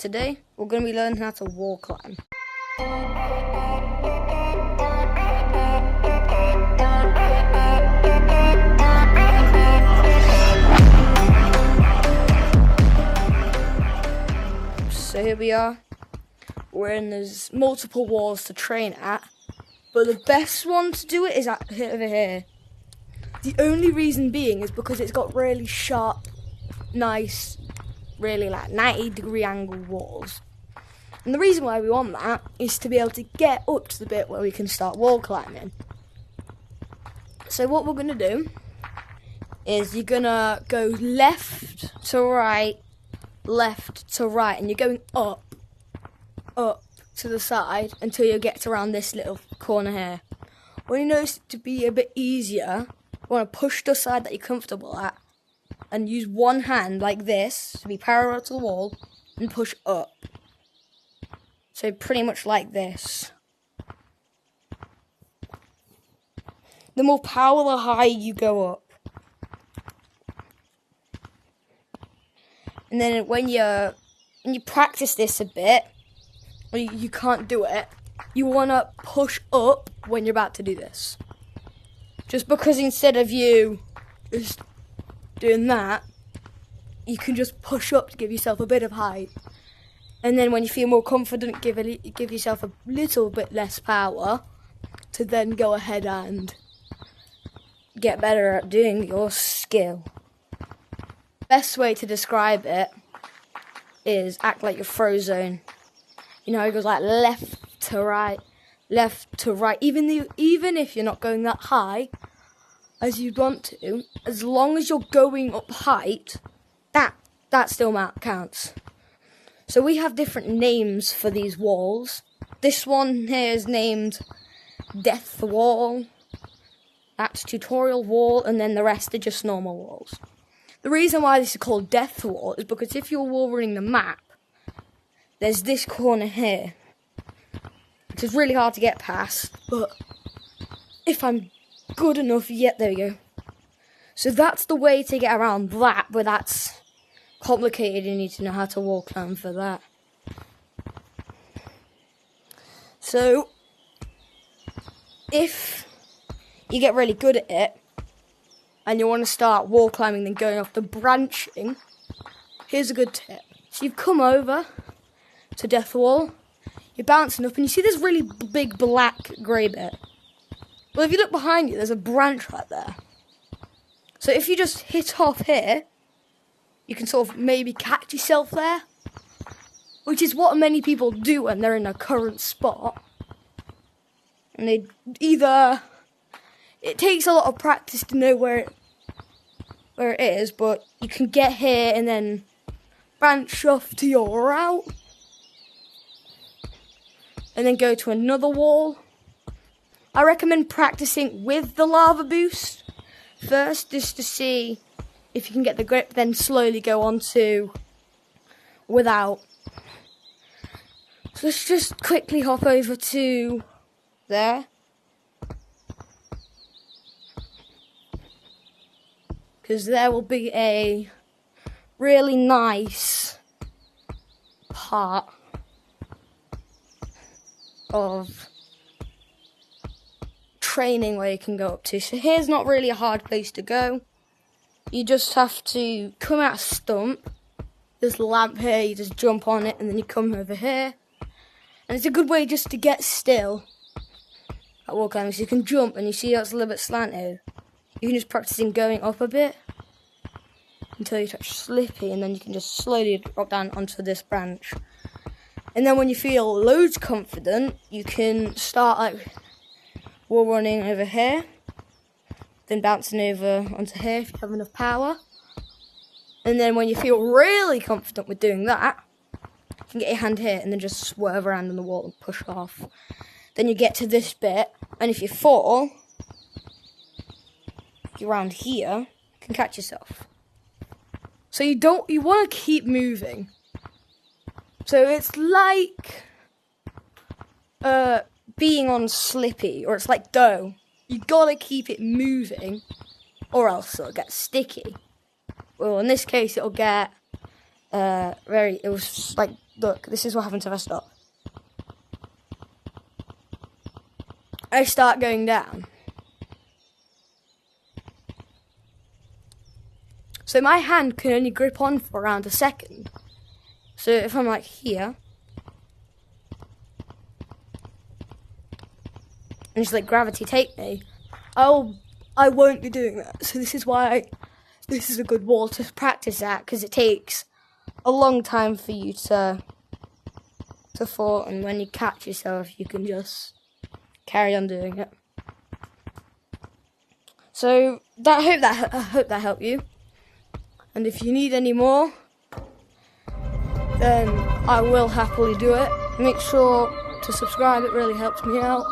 Today, we're going to be learning how to wall climb. So here we are. There's multiple walls to train at, but the best one to do it is over here. The only reason being is because it's got really sharp, nice, really like 90-degree angle walls. And the reason why we want that is to be able to get up to the bit where we can start wall climbing. So what we're going to do is you're going to go left to right, and you're going up to the side until you get around this little corner here. When you notice it to be a bit easier, you want to push the side that you're comfortable at and use one hand like this to be parallel to the wall and push up. So pretty much like this. The more power, the higher you go up. And then when you practice this a bit, or you can't do it, you want to push up when you're about to do this. Just because instead of you just doing that, you can just push up to give yourself a bit of height. And then when you feel more confident, give yourself a little bit less power to then go ahead and get better at doing your skill. Best way to describe it is act like you're Frozone. You know, it goes like left to right. Even if you're not going that high as you'd want to, as long as you're going up height, that still counts. So we have different names for these walls. This one here is named Death Wall. That's Tutorial Wall, and then the rest are just normal walls. The reason why this is called Death Wall is because if you're wall running the map, there's this corner here, which is really hard to get past, but if I'm good enough, yeah, there we go. So that's the way to get around that, but that's complicated. You need to know how to wall climb for that. So if you get really good at it and you want to start wall climbing then going off the branching, here's a good tip. So you've come over to Death Wall, you're bouncing up and you see this really big black grey bit. Well, if you look behind you, there's a branch right there. So if you just hit off here, you can sort of maybe catch yourself there, which is what many people do when they're in a current spot. And it takes a lot of practice to know where it is, but you can get here and then branch off to your route, and then go to another wall. I recommend practicing with the lava boost first, just to see if you can get the grip, then slowly go on to without. So let's just quickly hop over to there. Because there will be a really nice part of training where you can go up to. So here's not really a hard place to go. You just have to come out a stump. This lamp here, you just jump on it and then you come over here. And it's a good way just to get still at wall climbing. So you can jump and you see how it's a little bit slanted. You can just practice in going up a bit until you touch Slippy, and then you can just slowly drop down onto this branch. And then when you feel loads confident, you can start like wall running over here, then bouncing over onto here if you have enough power. And then when you feel really confident with doing that, you can get your hand here and then just swerve around on the wall and push off. Then you get to this bit, and if you fall, you're around here, you can catch yourself. So you want to keep moving. So it's like being on Slippy, or it's like dough. You gotta keep it moving, or else it'll get sticky. Well, in this case, it'll get it was like, look, this is what happens if I stop. I start going down. So my hand can only grip on for around a second. So if I'm like here, and just let gravity take me, I won't be doing that. So this is why this is a good wall to practice at, because it takes a long time for you to fall, and when you catch yourself, you can just carry on doing it. So I hope that helped you. And if you need any more, then I will happily do it. Make sure to subscribe, it really helps me out.